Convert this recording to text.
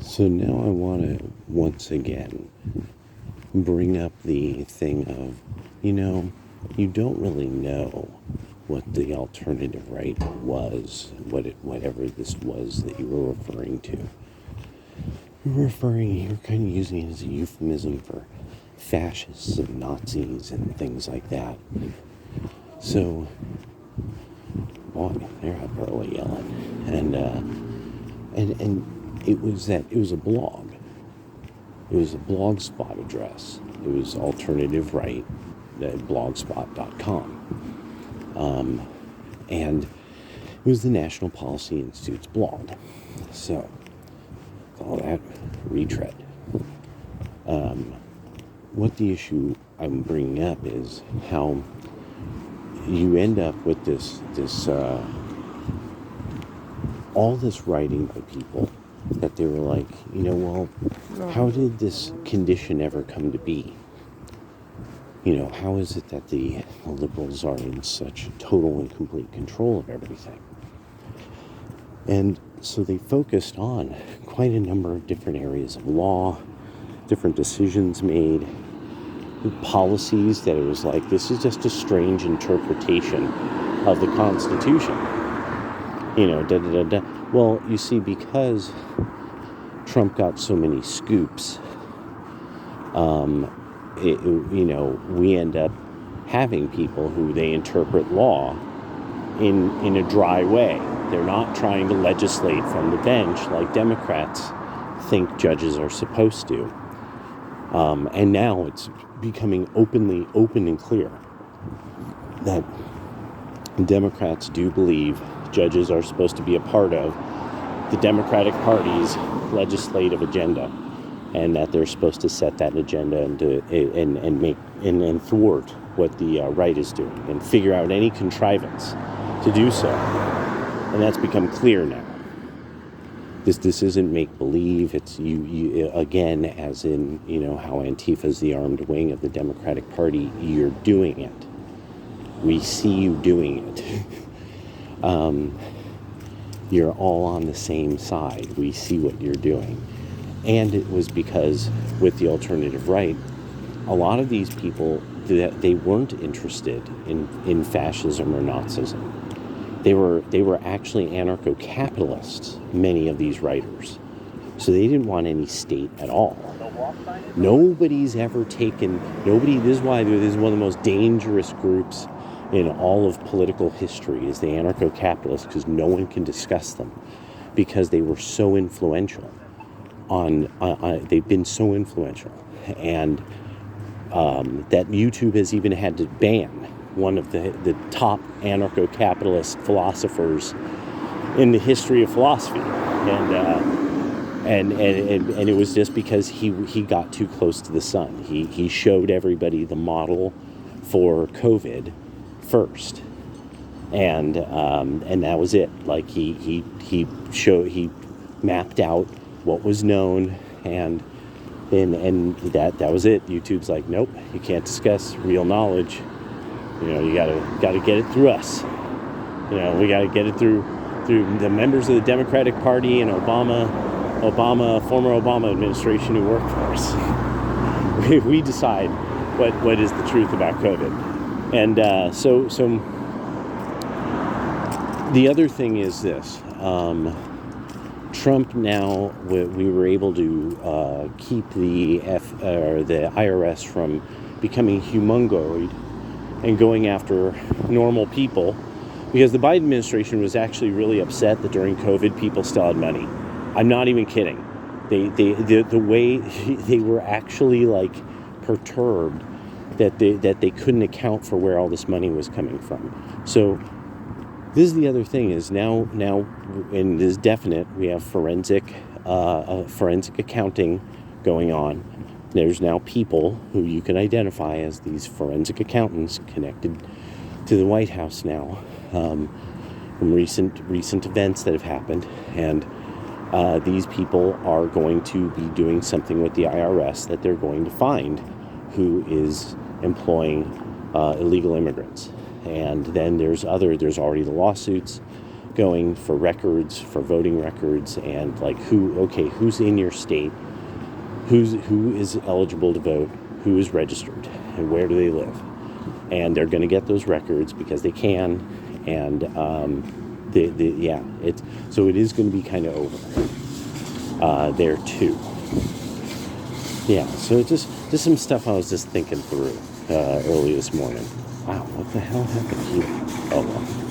So now I want to once again bring up the thing of, you don't really know what the alternative right was, whatever this was that you were referring to. You're kind of using it as a euphemism for fascists and Nazis and things like that. So, boy, they're up early yelling, and it was a blog. It was a blogspot address. It was alternative right at blogspot.com, and it was the National Policy Institute's blog. So, all that retread. What the issue I'm bringing up is how you end up with this all this writing by people that they were like, well, how did this condition ever come to be? How is it that the liberals are in such total and complete control of everything? And so they focused on quite a number of different areas of law, different decisions made, policies that it was like, this is just a strange interpretation of the Constitution. Well, you see, because Trump got so many scoops, we end up having people who they interpret law in a dry way. They're not trying to legislate from the bench like Democrats think judges are supposed to. And now it's becoming open and clear that Democrats do believe judges are supposed to be a part of the Democratic Party's legislative agenda, and that they're supposed to set that agenda and make and thwart what the right is doing and figure out any contrivance to do so. And that's become clear now. This isn't make-believe. It's you again, as in, how Antifa is the armed wing of the Democratic Party. You're doing it. We see you doing it. You're all on the same side. We see what you're doing. And it was because with the alternative right, a lot of these people, they weren't interested in fascism or Nazism. They were actually anarcho-capitalists, many of these writers. So they didn't want any state at all. Nobody's ever taken, this is why this is one of the most dangerous groups in all of political history, is the anarcho-capitalists, because no one can discuss them, because they were so influential. They've been so influential, and that YouTube has even had to ban one of the top anarcho-capitalist philosophers in the history of philosophy, and it was just because he got too close to the sun. He showed everybody the model for COVID first, and that was it. Like he mapped out what was known, and that was it. YouTube's like, nope, you can't discuss real knowledge. You gotta get it through us. We gotta get it through the members of the Democratic Party and former Obama administration who work for us. We decide what is the truth about COVID. And so the other thing is this. Trump now, we were able to keep the IRS from becoming humongoid and going after normal people, because the Biden administration was actually really upset that during COVID people still had money. I'm not even kidding. The way they were actually like perturbed that they couldn't account for where all this money was coming from. So this is the other thing, is now in this definite, we have forensic accounting going on. There's now people who you can identify as these forensic accountants connected to the White House now, from recent events that have happened, and these people are going to be doing something with the IRS that they're going to find who is employing illegal immigrants. And then there's already the lawsuits going for records, for voting records, and like who's in your state, who is eligible to vote, who is registered, and where do they live. And they're going to get those records because they can, and so it is going to be kind of over there too. Yeah, so it's just some stuff I was just thinking through early this morning. Wow, what the hell happened here? Oh well.